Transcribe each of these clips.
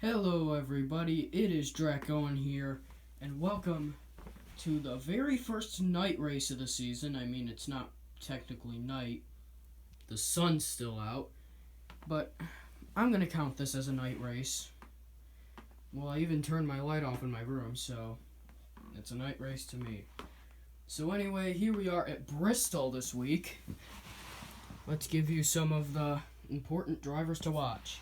Hello everybody, it is Dracoan here, and welcome to the very first night race of the season. I mean, it's not technically night, the sun's still out, but I'm going to count this as a night race. Well, I even turned my light off in my room, so it's a night race to me. So anyway, here we are at Bristol this week. Let's give you some of the important drivers to watch.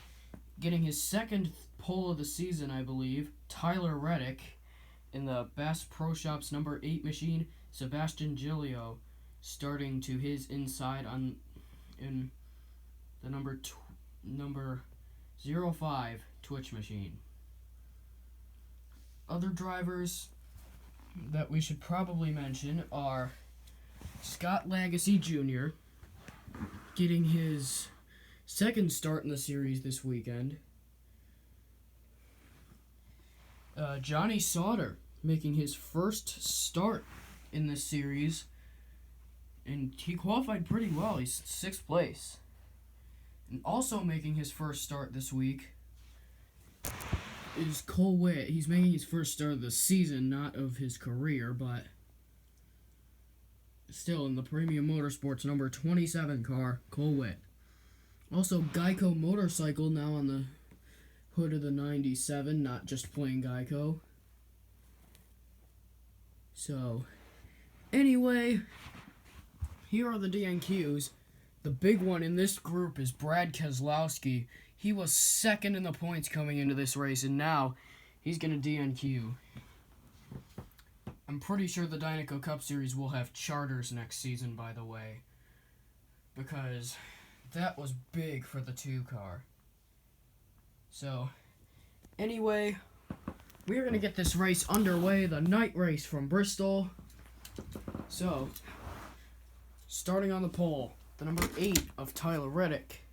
Getting his second pole of the season, I believe, Tyler Reddick in the Bass Pro Shops number 8 machine, Sebastian Giglio starting to his inside in the number 05 Twitch machine. Other drivers that we should probably mention are Scott Lagasse Jr. getting his second start in the series this weekend. Johnny Sauter making his first start in this series, and he qualified pretty well. He's 6th place. And also making his first start this week is Cole Witt. He's making his first start of the season, not of his career, but still in the Premium Motorsports number 27 car, Cole Witt. Also, Geico Motorcycle now on the hood of the 97, not just plain Geico. So, anyway, here are the DNQs. The big one in this group is Brad Keselowski. He was second in the points coming into this race, and now he's going to DNQ. I'm pretty sure the Dinoco Cup Series will have charters next season, by the way, because that was big for the 2 car. So, anyway, we're going to get this race underway, the night race from Bristol. So, starting on the pole, the number 8 of Tyler Reddick.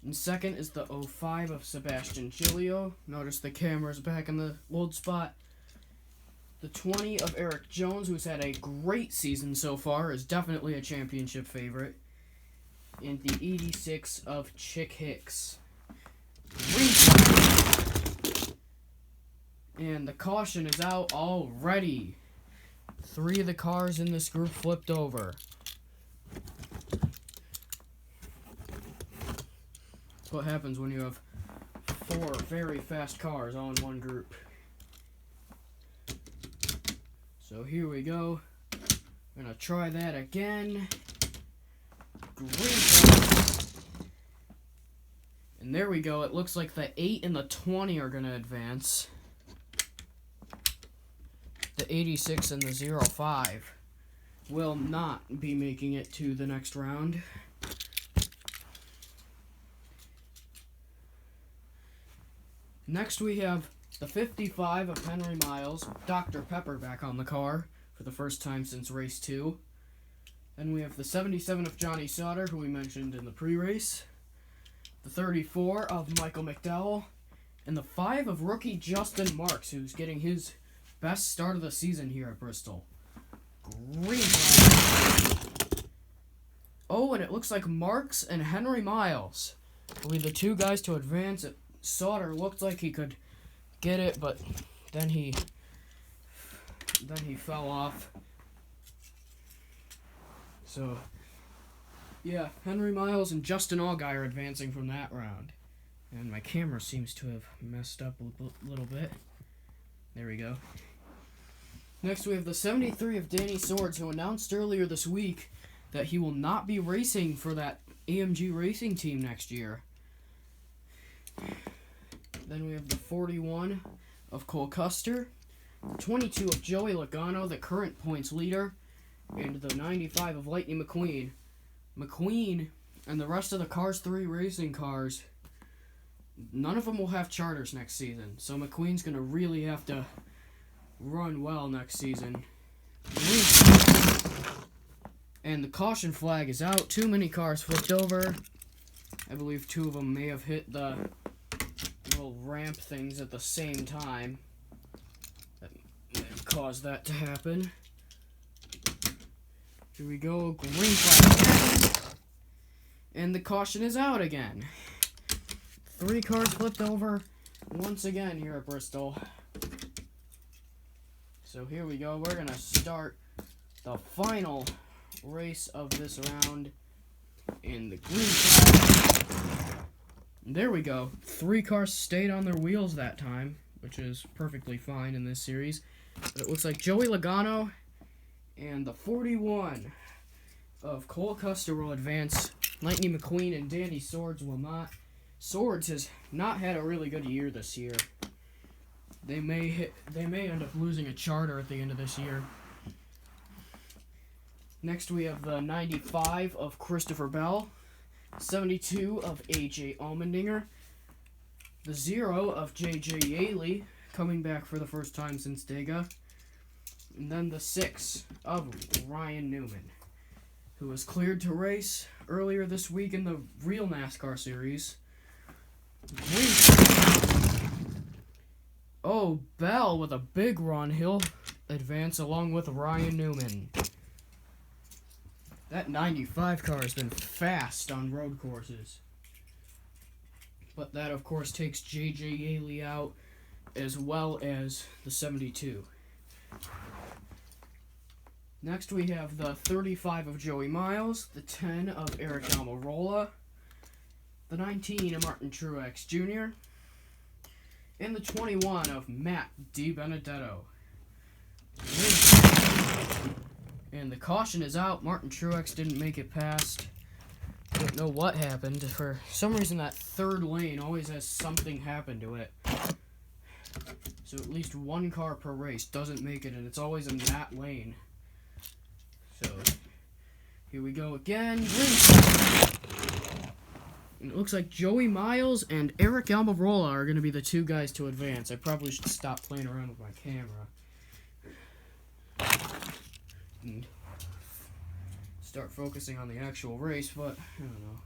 And second is the 05 of Sebastian Giglio. Notice the camera's back in the load spot. The 20 of Eric Jones, who's had a great season so far, is definitely a championship favorite. And the 86 of Chick Hicks. And the caution is out already. 3 of the cars in this group flipped over. That's what happens when you have 4 very fast cars all in one group. So here we go. I'm going to try that again. Green flag. And there we go. It looks like the 8 and the 20 are going to advance. The 86 and the 05 will not be making it to the next round. Next we have the 55 of Henry Miles, Dr. Pepper back on the car for the first time since race 2. Then we have the 77 of Johnny Sauter, who we mentioned in the pre-race. The 34 of Michael McDowell. And the 5 of rookie Justin Marks, who's getting his best start of the season here at Bristol. Green flag. Oh, and it looks like Marks and Henry Miles will be the 2 guys to advance. Sauter looked like he could get it, but then he fell off. So, yeah, Henry Miles and Justin Allgaier are advancing from that round. And my camera seems to have messed up a little bit. There we go. Next, we have the 73 of Danny Swords, who announced earlier this week that he will not be racing for that AMG racing team next year. Then we have the 41 of Cole Custer, the 22 of Joey Logano, the current points leader, and the 95 of Lightning McQueen. McQueen and the rest of the Cars 3 racing cars, none of them will have charters next season, so McQueen's going to really have to run well next season. And the caution flag is out. Too many cars flipped over. I believe 2 of them may have hit the little ramp things at the same time. That may have caused that to happen. Here we go. Green flag. And the caution is out again. 3 cars flipped over. once again here at Bristol. So here we go. We're going to start the final race of this round in the green flag. There we go. 3 cars stayed on their wheels that time, which is perfectly fine in this series. But it looks like Joey Logano and the 41 of Cole Custer will advance. Lightning McQueen and Danny Swords will not. Swords has not had a really good year this year. They may end up losing a charter at the end of this year. Next we have the 95 of Christopher Bell, 72 of AJ Allmendinger, the 0 of JJ Yaley, coming back for the first time since Dega, and then the 6 of Ryan Newman, who was cleared to race earlier this week in the real NASCAR series. Oh, Bell with a big run. He'll advance along with Ryan Newman. That 95 car has been fast on road courses. But that, of course, takes J.J. Yaley out, as well as the 72. Next we have the 35 of Joey Miles, the 10 of Eric Almirola, the 19 of Martin Truex Jr., and the 21 of Matt DiBenedetto. And the caution is out. Martin Truex didn't make it past. Don't know what happened. For some reason, that third lane always has something happen to it. So at least 1 car per race doesn't make it, and it's always in that lane. So here we go again. And it looks like Joey Miles and Eric Almirola are going to be the 2 guys to advance. I probably should stop playing around with my camera and start focusing on the actual race, but I don't know.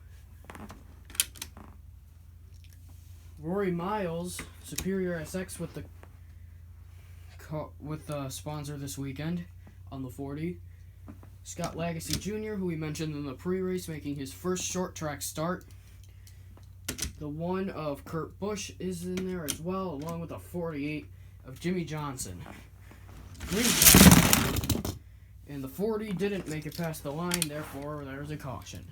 Rory Miles, Superior SX with the sponsor this weekend on the 40. Scott Lagacy Jr., who we mentioned in the pre-race, making his first short track start. The 1 of Kurt Busch is in there as well, along with a 48 of Jimmy Johnson. Green flag. And the 40 didn't make it past the line, therefore there's a caution.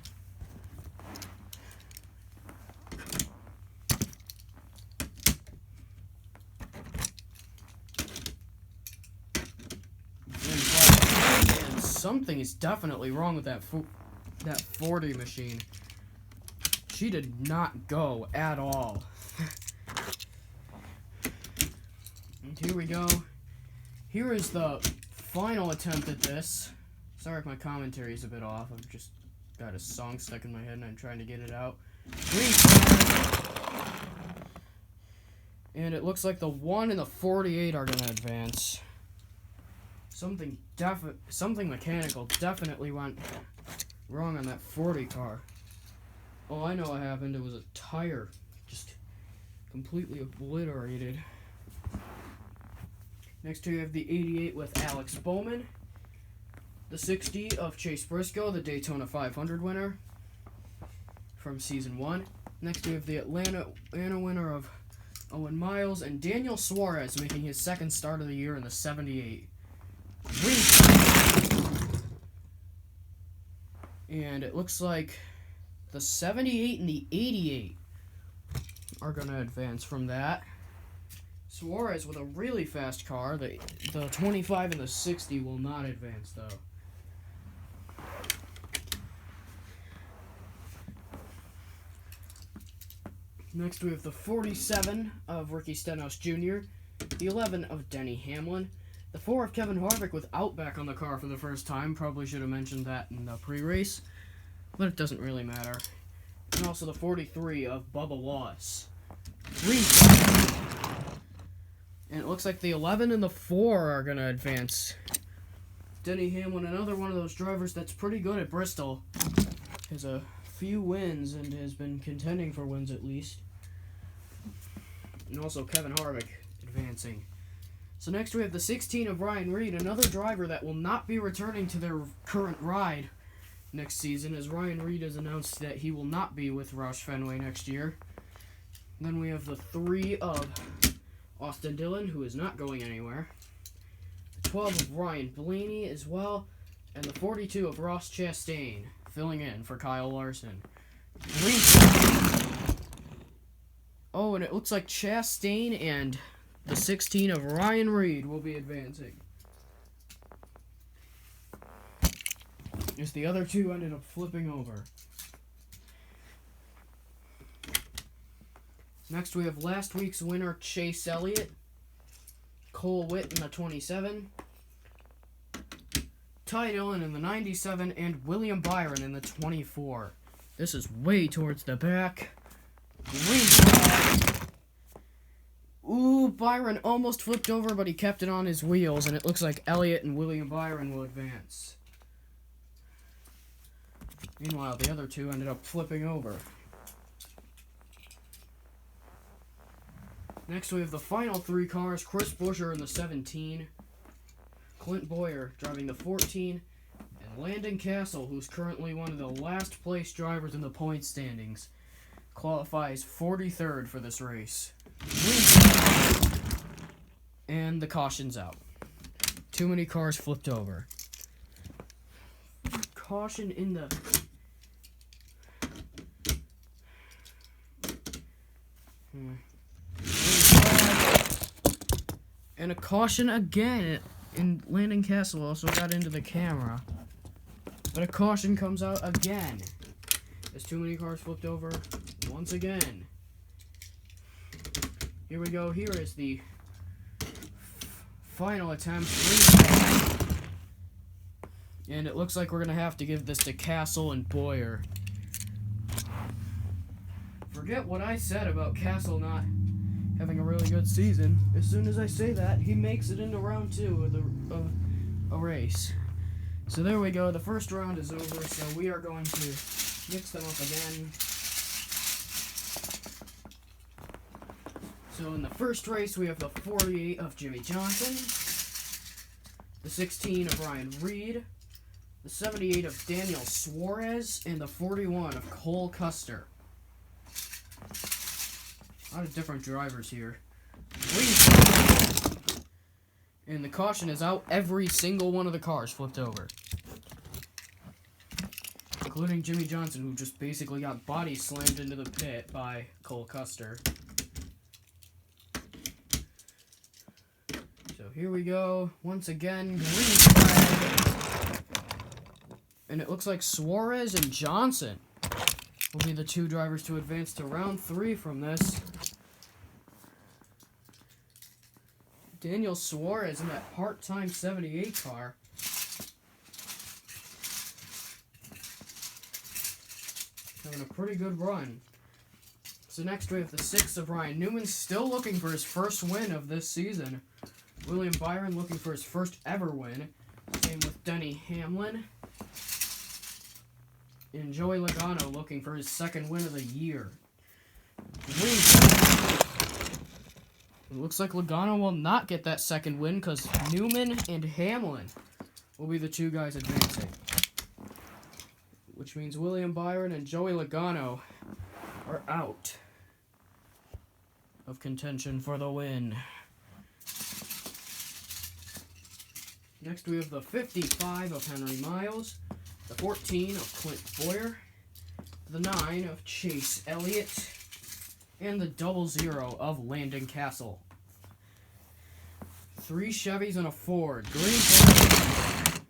And something is definitely wrong with that 40 machine. She did not go at all. And here we go. Here is the final attempt at this. Sorry if my commentary is a bit off. I've just got a song stuck in my head and I'm trying to get it out. Green flag. And it looks like the 1 and the 48 are going to advance. Something mechanical definitely went wrong on that 40 car. Oh, I know what happened. It was a tire. Just completely obliterated. Next we have the 88 with Alex Bowman. The 60 of Chase Briscoe, the Daytona 500 winner from Season 1. Next we have the Atlanta winner of Owen Miles. And Daniel Suarez making his 2nd start of the year in the 78. And it looks like the 78 and the 88 are going to advance from that. Suarez with a really fast car. The 25 and the 60 will not advance, though. Next we have the 47 of Ricky Stenhouse Jr., the 11 of Denny Hamlin, the 4 of Kevin Harvick with Outback on the car for the first time. Probably should have mentioned that in the pre-race, but it doesn't really matter. And also the 43 of Bubba Wallace. Green flag. And it looks like the 11 and the 4 are going to advance. Denny Hamlin, another one of those drivers that's pretty good at Bristol. Has a few wins and has been contending for wins at least. And also Kevin Harvick advancing. So next we have the 16 of Ryan Reed, another driver that will not be returning to their current ride next season, as Ryan Reed has announced that he will not be with Roush Fenway next year. Then we have the 3 of Austin Dillon, who is not going anywhere. The 12 of Ryan Blaney as well. And the 42 of Ross Chastain, filling in for Kyle Larson. Green flag. Oh, and it looks like Chastain and the 16 of Ryan Reed will be advancing. As the other 2 ended up flipping over. Next we have last week's winner, Chase Elliott. Cole Witt in the 27. Ty Dillon in the 97, and William Byron in the 24. This is way towards the back. Green flag. Ooh, Byron almost flipped over, but he kept it on his wheels, and it looks like Elliott and William Byron will advance. Meanwhile, the other 2 ended up flipping over. Next, we have the final 3 cars. Chris Buescher in the 17. Clint Boyer driving the 14, and Landon Castle, who's currently one of the last place drivers in the point standings, qualifies 43rd for this race. And the caution's out. Too many cars flipped over. Caution in the... And a caution again. And Landon Castle also got into the camera. But a caution comes out again. As too many cars flipped over once again. Here we go. Here is the final attempt. And it looks like we're going to have to give this to Castle and Boyer. Forget what I said about Castle not having a really good season. As soon as I say that, he makes it into round 2 of a race. So there we go. The first round is over, so we are going to mix them up again. So in the first race, we have the 48 of Jimmy Johnson, the 16 of Ryan Reed, the 78 of Daniel Suarez, and the 41 of Cole Custer. A lot of different drivers here. And the caution is out. Every single one of the cars flipped over. Including Jimmy Johnson, who just basically got body slammed into the pit by Cole Custer. So here we go. Once again, green flag. And it looks like Suarez and Johnson will be the 2 drivers to advance to round 3 from this. Daniel Suarez in that part-time 78 car. Having a pretty good run. So next we have the 6 of Ryan Newman, still looking for his first win of this season. William Byron looking for his first ever win. Same with Denny Hamlin. And Joey Logano looking for his second win of the year. It looks like Logano will not get that second win because Newman and Hamlin will be the 2 guys advancing. Which means William Byron and Joey Logano are out of contention for the win. Next we have the 55 of Henry Miles, the 14 of Clint Boyer, the 9 of Chase Elliott, and the 00 of Landon Castle. 3 Chevys and a Ford. Green flag.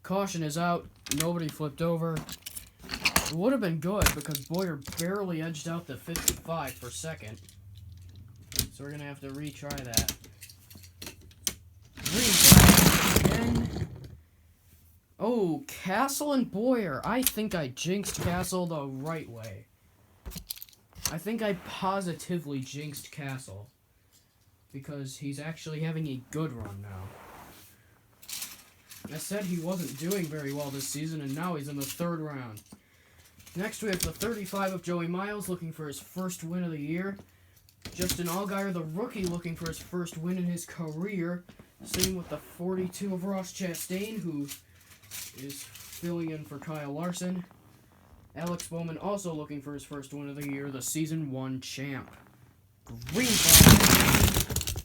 Caution is out. Nobody flipped over. It would have been good because Boyer barely edged out the 55 for second. So we're going to have to retry that. Green flag again. Oh, Castle and Boyer. I think I jinxed Castle the right way. I think I positively jinxed Castle. Because he's actually having a good run now. I said he wasn't doing very well this season, and now he's in the 3rd round. Next, we have the 35 of Joey Miles looking for his first win of the year. Justin Allgaier, the rookie, looking for his first win in his career. Same with the 42 of Ross Chastain, who is filling in for Kyle Larson. Alex Bowman also looking for his first win of the year, the Season 1 champ. Green flag.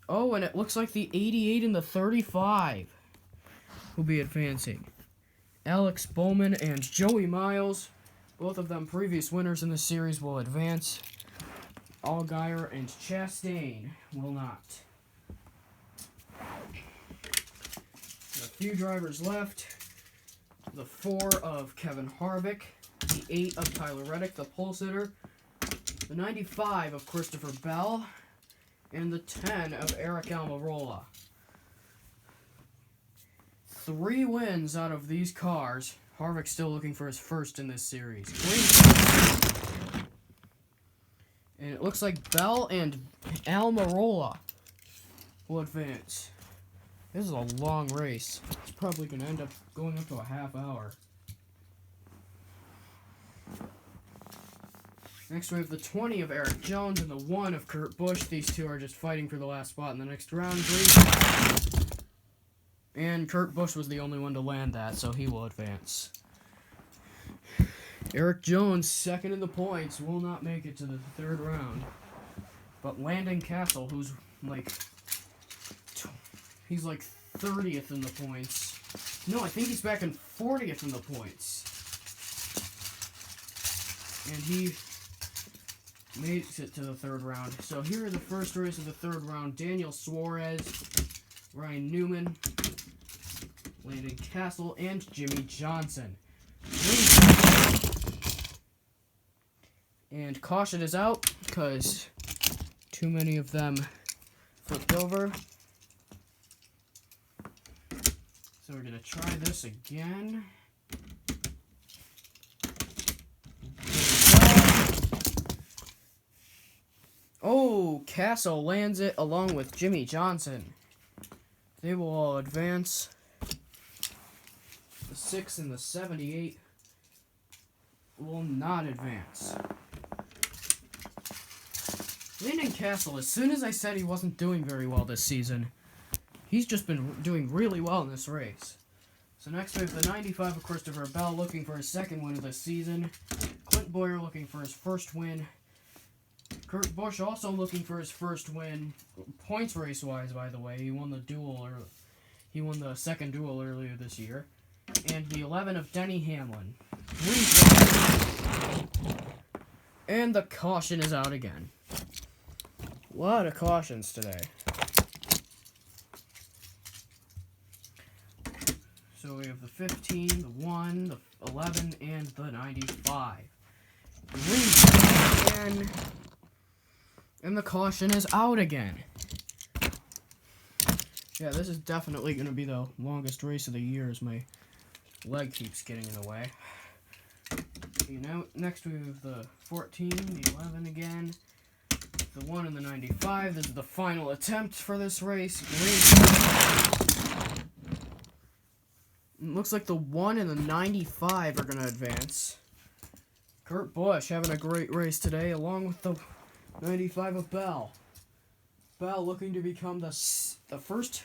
Oh, and it looks like the 88 and the 35 will be advancing. Alex Bowman and Joey Miles, both of them previous winners in the series, will advance. Allgaier and Chastain will not. A few drivers left. The 4 of Kevin Harvick, the 8 of Tyler Reddick, the pole sitter, the 95 of Christopher Bell, and the 10 of Eric Almirola. 3 wins out of these cars. Harvick still looking for his first in this series. And it looks like Bell and Almirola will advance. This is a long race. It's probably going to end up going up to a half hour. Next we have the 20 of Eric Jones and the 1 of Kurt Busch. These two are just fighting for the last spot in the next round. And Kurt Busch was the only one to land that, so he will advance. Eric Jones, second in the points, will not make it to the 3rd round. But Landon Castle, who's like... he's like 30th in the points. No, I think he's back in 40th in the points. And he makes it to the 3rd round. So here are the first race of the 3rd round. Daniel Suarez, Ryan Newman, Landon Castle, and Jimmy Johnson. And caution is out because too many of them flipped over. So we're going to try this again. Oh, Castle lands it along with Jimmy Johnson. They will all advance. The 6 and the 78 will not advance. Landon Castle, as soon as I said he wasn't doing very well this season, he's just been doing really well in this race. So next we have the 95 of Christopher Bell looking for his 2nd win of the season. Clint Boyer looking for his 1st win. Kurt Busch also looking for his 1st win. Points race-wise, by the way. He won the 2nd duel earlier this year. And the 11 of Denny Hamlin. And the caution is out again. A lot of cautions today. So we have the 15, the 1, the 11, and the 95. Again. And the caution is out again. Yeah, this is definitely going to be the longest race of the year as my leg keeps getting in the way. Okay, now, next we have the 14, the 11 again, the 1 and the 95. This is the final attempt for this race. It looks like the 1 and the 95 are going to advance. Kurt Busch having a great race today, along with the 95 of Bell. Bell looking to become the first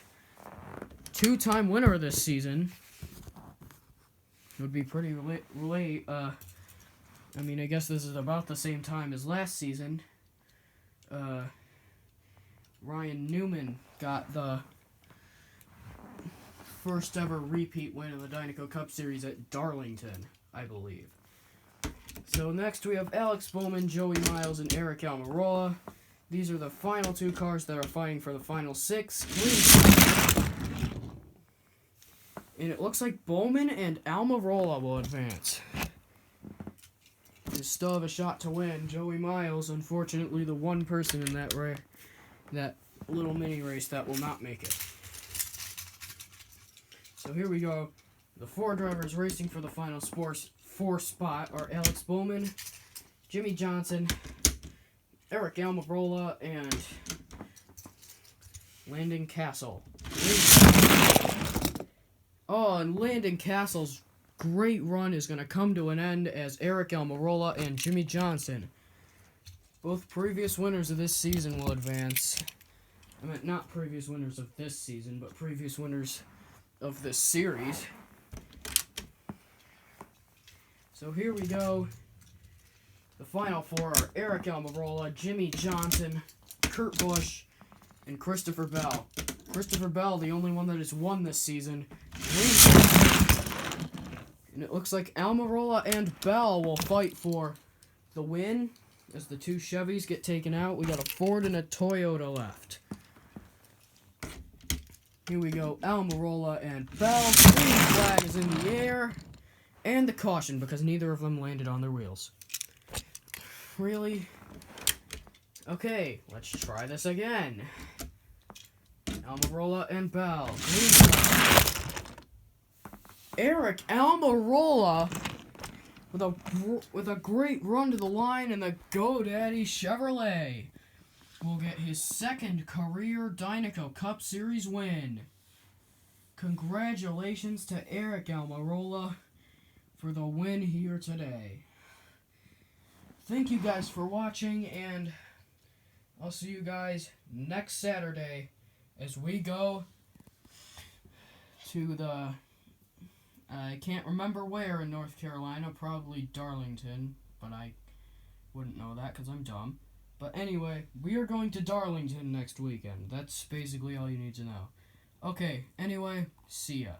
2-time winner of this season. It would be pretty late. I mean, I guess this is about the same time as last season. Ryan Newman got the first ever repeat win in the Dinoco Cup Series at Darlington, I believe. So next we have Alex Bowman, Joey Miles, and Eric Almirola. These are the final 2 cars that are fighting for the final 6. And it looks like Bowman and Almirola will advance. They still have a shot to win. Joey Miles, unfortunately, the one person in that little mini race that will not make it. So here we go. The 4 drivers racing for the final 4 spot are Alex Bowman, Jimmy Johnson, Eric Almirola, and Landon Castle. Oh, and Landon Castle's great run is going to come to an end as Eric Almirola and Jimmy Johnson, both previous winners of this season, will advance. I meant not previous winners of this season, but previous winners of this series. So here we go. The final four are Eric Almirola, Jimmy Johnson, Kurt Busch, and Christopher Bell. Christopher Bell, the only one that has won this season. And it looks like Almirola and Bell will fight for the win as the two Chevys get taken out. We got a Ford and a Toyota left. Here we go, Almirola and Bell. Green flag is in the air. And the caution, because neither of them landed on their wheels. Really? Okay, let's try this again. Almirola and Bell. Green flag. Eric Almirola with a great run to the line in the GoDaddy Chevrolet will get his second career Dinoco Cup Series win. Congratulations to Eric Almirola for the win here today. Thank you guys for watching, and I'll see you guys next Saturday as we go to the, I can't remember where in North Carolina, probably Darlington, but I wouldn't know that because I'm dumb. But anyway, we are going to Darlington next weekend. That's basically all you need to know. Okay, anyway, see ya.